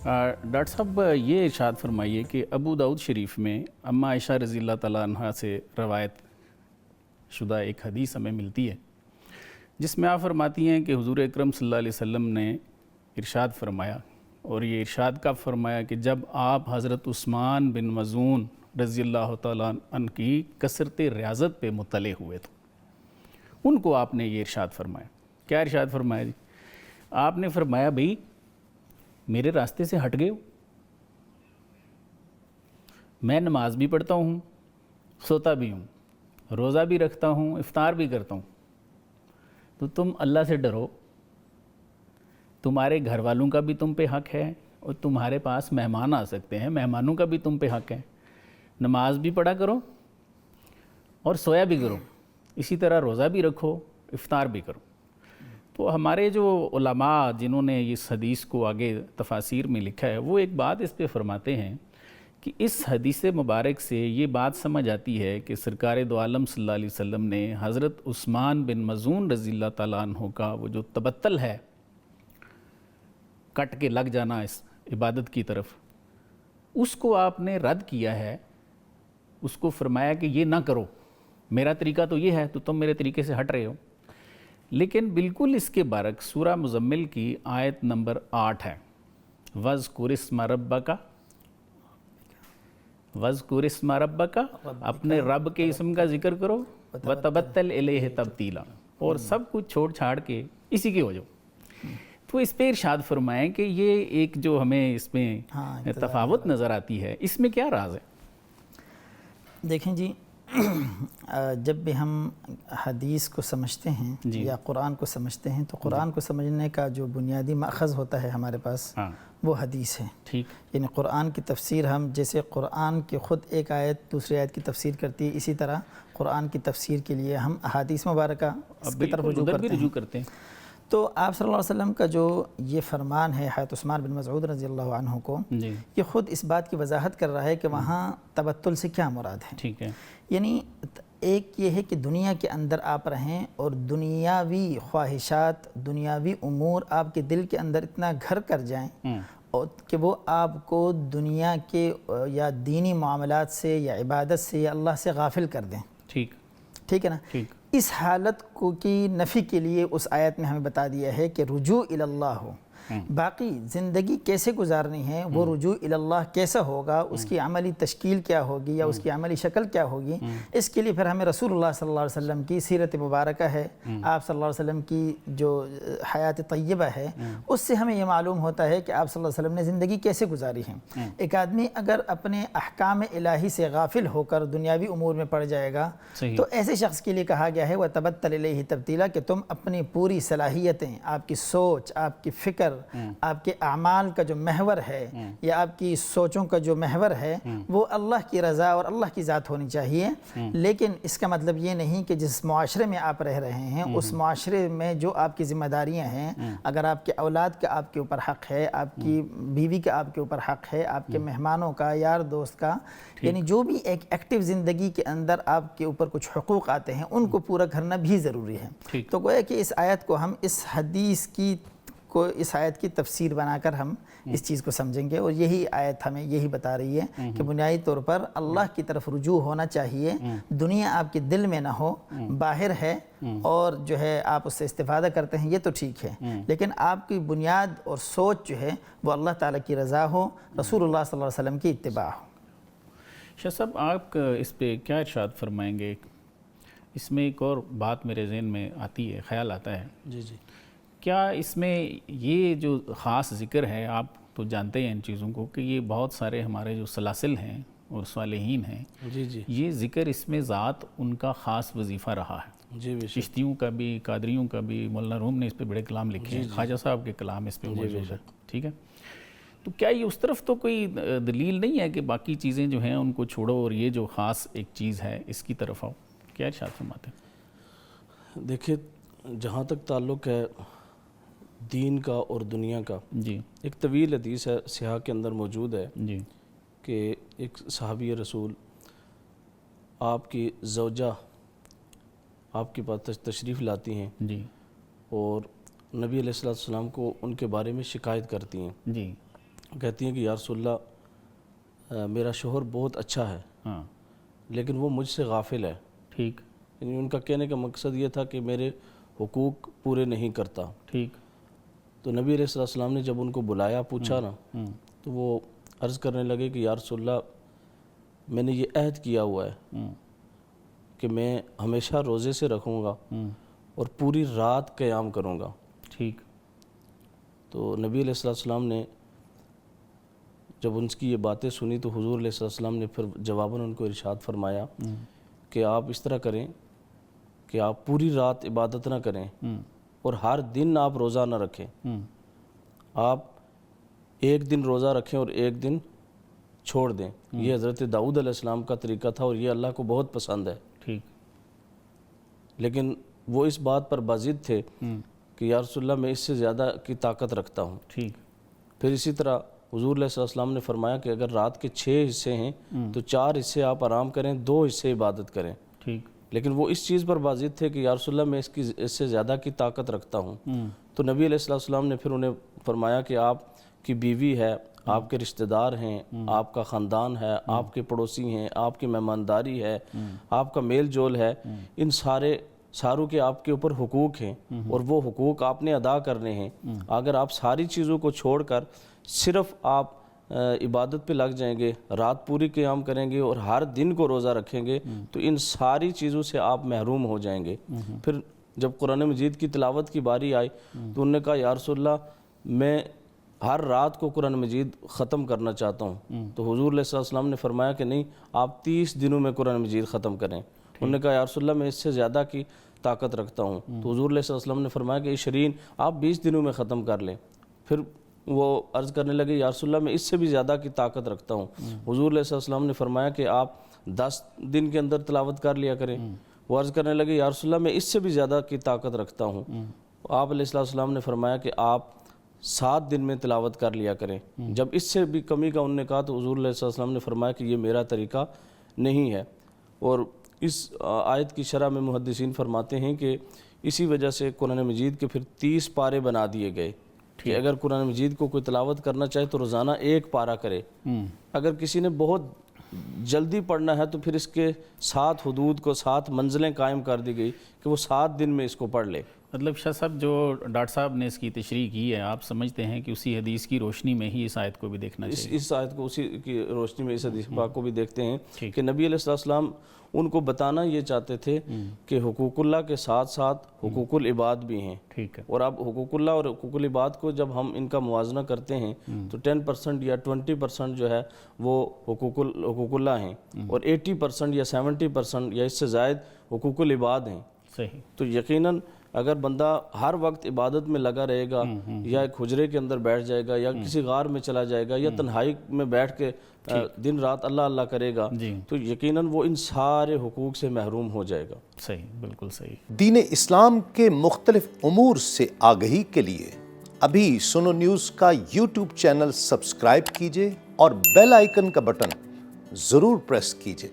Doctor صاحب یہ ارشاد فرمائیے کہ ابو داؤد شریف میں اما عائشہ رضی اللہ تعالیٰ عنہ سے روایت شدہ ایک حدیث ہمیں ملتی ہے جس میں آپ فرماتی ہیں کہ حضور اکرم صلی اللہ علیہ وسلم نے ارشاد فرمایا، اور یہ ارشاد کب فرمایا کہ جب آپ حضرت عثمان بن مظعون رضی اللہ تعالیٰ عنہ کی کثرت ریاضت پہ مطلع ہوئے تھے، ان کو آپ نے یہ ارشاد فرمایا۔ کیا ارشاد فرمایا جی؟ آپ نے فرمایا بھئی میرے راستے سے ہٹ گئے ہو، میں نماز بھی پڑھتا ہوں، سوتا بھی ہوں، روزہ بھی رکھتا ہوں، افطار بھی کرتا ہوں، تو تم اللہ سے ڈرو، تمہارے گھر والوں کا بھی تم پہ حق ہے، اور تمہارے پاس مہمان آ سکتے ہیں، مہمانوں کا بھی تم پہ حق ہے، نماز بھی پڑھا کرو اور سویا بھی کرو، اسی طرح روزہ بھی رکھو، افطار بھی کرو۔ تو ہمارے جو علماء جنہوں نے اس حدیث کو آگے تفاسیر میں لکھا ہے وہ ایک بات اس پہ فرماتے ہیں کہ اس حدیث مبارک سے یہ بات سمجھ آتی ہے کہ سرکار دو عالم صلی اللہ علیہ وسلم نے حضرت عثمان بن مظعون رضی اللہ تعالیٰ عنہ کا وہ جو تبتل ہے، کٹ کے لگ جانا اس عبادت کی طرف، اس کو آپ نے رد کیا ہے، اس کو فرمایا کہ یہ نہ کرو، میرا طریقہ تو یہ ہے تو تم میرے طریقے سے ہٹ رہے ہو۔ لیکن بالکل اس کے برعکس سورہ مزمل کی آیت نمبر 8 ہے، وَاذْكُرِ اسْمَ رَبَّكَ، وَاذْكُرِ اسْمَ رَبَّكَ، اپنے رب کے اسم کا ذکر کرو، وَتَبَتَّلْ إِلَيْهِ تَبْتِيلًا، اور سب کچھ چھوڑ چھاڑ کے اسی کے ہو جاؤ۔ تو اس پہ ارشاد فرمائیں کہ یہ ایک جو ہمیں اس میں تفاوت نظر آتی ہے، اس میں کیا راز ہے؟ دیکھیں جی، جب بھی ہم حدیث کو سمجھتے ہیں یا قرآن کو سمجھتے ہیں تو قرآن کو سمجھنے کا جو بنیادی ماخذ ہوتا ہے ہمارے پاس وہ حدیث ہے۔ ٹھیک، یعنی قرآن کی تفسیر ہم جیسے قرآن کی خود ایک آیت دوسری آیت کی تفسیر کرتی ہے، اسی طرح قرآن کی تفسیر کے لیے ہم احادیث مبارکہ کی طرف رجوع کرتے ہیں۔ تو آپ صلی اللہ علیہ وسلم کا جو یہ فرمان ہے حضرت عثمان بن مظعون رضی اللہ عنہ کو، یہ خود اس بات کی وضاحت کر رہا ہے کہ وہاں تبتل سے کیا مراد ہے۔ ٹھیک ہے، یعنی ایک یہ ہے کہ دنیا کے اندر آپ رہیں اور دنیاوی خواہشات، دنیاوی امور آپ کے دل کے اندر اتنا گھر کر جائیں اور کہ وہ آپ کو دنیا کے یا دینی معاملات سے یا عبادت سے یا اللہ سے غافل کر دیں۔ ٹھیک ہے نا؟ اس حالت کو کی نفی کے لیے اس آیت میں ہمیں بتا دیا ہے کہ رجوع الی اللہ ہو، باقی زندگی کیسے گزارنی ہے، وہ رجوع الی اللہ کیسا ہوگا، اس کی عملی تشکیل کیا ہوگی یا اس کی عملی شکل کیا ہوگی، اس کے لیے پھر ہمیں رسول اللہ صلی اللہ علیہ وسلم کی سیرت مبارکہ ہے، آپ صلی اللہ علیہ وسلم کی جو حیات طیبہ ہے، اس سے ہمیں یہ معلوم ہوتا ہے کہ آپ صلی اللہ علیہ وسلم نے زندگی کیسے گزاری ہے۔ ایک آدمی اگر اپنے احکام الہی سے غافل ہو کر دنیاوی امور میں پڑ جائے گا تو ایسے شخص کے لیے کہا گیا ہے وَتَبَتَّلْ إِلَيْهِ تَبْتِيلًا، کہ تم اپنی پوری صلاحیتیں، آپ کی سوچ، آپ کی فکر، آپ کے اعمال کا جو محور ہے یا آپ کی سوچوں کا جو محور ہے وہ اللہ کی رضا اور اللہ کی ذات ہونی چاہیے۔ لیکن اس کا مطلب یہ نہیں کہ جس معاشرے میں آپ رہ رہے ہیں اس معاشرے میں جو آپ کی ذمہ داریاں ہیں، اگر آپ کے اولاد کا آپ کے اوپر حق ہے، آپ کی بیوی کا آپ کے اوپر حق ہے، آپ کے مہمانوں کا، یار دوست کا، یعنی جو بھی ایک ایکٹیو زندگی کے اندر آپ کے اوپر کچھ حقوق آتے ہیں ان کو پورا کرنا بھی ضروری ہے۔ تو گویا کہ اس آیت کو ہم اس آیت کی تفسیر بنا کر ہم اس چیز کو سمجھیں گے، اور یہی آیت ہمیں یہی بتا رہی ہے کہ بنیادی طور پر اللہ کی طرف رجوع ہونا چاہیے، دنیا آپ کے دل میں نہ ہو، باہر ہے اور جو ہے آپ اس سے استفادہ کرتے ہیں، یہ تو ٹھیک ہے، لیکن آپ کی بنیاد اور سوچ جو ہے وہ اللہ تعالیٰ کی رضا ہو، رسول اللہ صلی اللہ علیہ وسلم کی اتباع ہو۔ شاہ صاحب آپ اس پہ کیا ارشاد فرمائیں گے؟ اس میں ایک اور بات میرے ذہن میں آتی ہے، خیال آتا ہے، جی کیا اس میں یہ جو خاص ذکر ہے، آپ تو جانتے ہیں ان چیزوں کو کہ یہ بہت سارے ہمارے جو سلاسل ہیں اور صالحین ہیں، یہ ذکر اس میں ذات ان کا خاص وظیفہ رہا ہے، چشتیوں کا بھی، قادریوں کا بھی، مولانا روم نے اس پہ بڑے کلام لکھے ہیں، خواجہ صاحب کے کلام اس پہ موجود ہے، ٹھیک ہے؟ تو کیا یہ اس طرف تو کوئی دلیل نہیں ہے کہ باقی چیزیں جو ہیں ان کو چھوڑو اور یہ جو خاص ایک چیز ہے اس کی طرف آؤ؟ کیا ارشاد فرماتے ہیں؟ دیکھیں، جہاں تک تعلق ہے دین کا اور دنیا کا، ایک طویل حدیث ہے، صحیح کے اندر موجود ہے کہ ایک صحابی رسول آپ کی زوجہ آپ کے پاس تشریف لاتی ہیں اور نبی علیہ السلام کو ان کے بارے میں شکایت کرتی ہیں کہتی ہیں کہ یا رسول اللہ میرا شوہر بہت اچھا ہے ہاں لیکن وہ مجھ سے غافل ہے. ٹھیک. یعنی ان کا کہنے کا مقصد یہ تھا کہ میرے حقوق پورے نہیں کرتا. ٹھیک. تو نبی علیہ السلام نے جب ان کو بلایا پوچھا نا تو وہ عرض کرنے لگے کہ یا رسول اللہ میں نے یہ عہد کیا ہوا ہے کہ میں ہمیشہ روزے سے رکھوں گا اور پوری رات قیام کروں گا. ٹھیک. تو نبی علیہ السلام نے جب ان کی یہ باتیں سنی تو حضور علیہ السلام نے پھر جواباً ان کو ارشاد فرمایا کہ آپ اس طرح کریں کہ آپ پوری رات عبادت نہ کریں اور ہر دن آپ روزہ نہ رکھیں. آپ ایک دن روزہ رکھیں اور ایک دن چھوڑ دیں. یہ حضرت داؤد علیہ السلام کا طریقہ تھا اور یہ اللہ کو بہت پسند ہے. ٹھیک. لیکن وہ اس بات پر باضد تھے کہ یا رسول اللہ میں اس سے زیادہ کی طاقت رکھتا ہوں. ٹھیک. پھر اسی طرح حضور علیہ السلام نے فرمایا کہ اگر رات کے 6 حصے ہیں تو 4 حصے آپ آرام کریں، 2 حصے عبادت کریں. ٹھیک. لیکن وہ اس چیز پر باضد تھے کہ یا رسول اللہ میں اس سے زیادہ کی طاقت رکھتا ہوں. تو نبی علیہ السلام نے پھر انہیں فرمایا کہ آپ کی بیوی ہے، آپ کے رشتہ دار ہیں، آپ کا خاندان ہے، آپ کے پڑوسی ہیں، آپ کی مہمانداری ہے، آپ کا میل جول ہے، ان ساروں کے آپ کے اوپر حقوق ہیں اور وہ حقوق آپ نے ادا کرنے ہیں. اگر آپ ساری چیزوں کو چھوڑ کر صرف آپ عبادت پہ لگ جائیں گے، رات پوری قیام کریں گے اور ہر دن کو روزہ رکھیں گے تو ان ساری چیزوں سے آپ محروم ہو جائیں گے. پھر جب قرآن مجید کی تلاوت کی باری آئی تو انہوں نے کہا یا رسول اللہ میں ہر رات کو قرآن مجید ختم کرنا چاہتا ہوں. تو حضور علیہ السلام نے فرمایا کہ نہیں، آپ 30 دنوں میں قرآن مجید ختم کریں. انہوں نے کہا یا رسول اللہ میں اس سے زیادہ کی طاقت رکھتا ہوں. تو حضور علیہ السلام نے فرمایا کہ شرین آپ 20 دنوں میں ختم کر لیں. پھر وہ عرض کرنے لگے یا رسول اللہ میں اس سے بھی زیادہ کی طاقت رکھتا ہوں. حضور علیہ السلام نے فرمایا کہ آپ 10 دن کے اندر تلاوت کر لیا کریں. وہ عرض کرنے لگے یا رسول اللہ میں اس سے بھی زیادہ کی طاقت رکھتا ہوں. آپ علیہ السلام نے فرمایا کہ آپ 7 دن میں تلاوت کر لیا کریں. جب اس سے بھی کمی کا انہوں نے کہا تو حضور علیہ السلام نے فرمایا کہ یہ میرا طریقہ نہیں ہے. اور اس آیت کی شرح میں محدثین فرماتے ہیں کہ اسی وجہ سے قرآن مجید کے پھر 30 پارے بنا دیے گئے کہ اگر قرآن مجید کو کوئی تلاوت کرنا چاہے تو روزانہ 1 پارہ کرے. اگر کسی نے بہت جلدی پڑھنا ہے تو پھر اس کے 7 حدود کو 7 منزلیں قائم کر دی گئی کہ وہ 7 دن میں اس کو پڑھ لے. مطلب شاہ صاحب جو ڈاکٹر صاحب نے اس کی تشریح کی ہے، آپ سمجھتے ہیں کہ اسی حدیث کی روشنی میں ہی اس آیت کو بھی دیکھنا چاہیے. اس آیت کو اسی کی روشنی میں اس حدیث پاک کو بھی دیکھتے ہیں کہ نبی علیہ السلام ان کو بتانا یہ چاہتے تھے کہ حقوق اللہ کے ساتھ ساتھ حقوق العباد بھی ہیں. ٹھیک ہے. اور اب حقوق اللہ اور حقوق العباد کو جب ہم ان کا موازنہ کرتے ہیں تو 10% یا 20% جو ہے وہ حقوق اللہ ہیں اور 80% یا 70% یا اس سے زائد حقوق العباد ہیں. صحیح. تو یقیناً اگر بندہ ہر وقت عبادت میں لگا رہے گا یا ایک حجرے کے اندر بیٹھ جائے گا یا کسی غار میں چلا جائے گا یا تنہائی میں بیٹھ کے دن رات اللہ اللہ کرے گا تو یقیناً وہ ان سارے حقوق سے محروم ہو جائے گا. صحیح، بالکل صحیح. دین اسلام کے مختلف امور سے آگہی کے لیے ابھی سنو نیوز کا یوٹیوب چینل سبسکرائب کیجئے اور بیل آئیکن کا بٹن ضرور پریس کیجئے.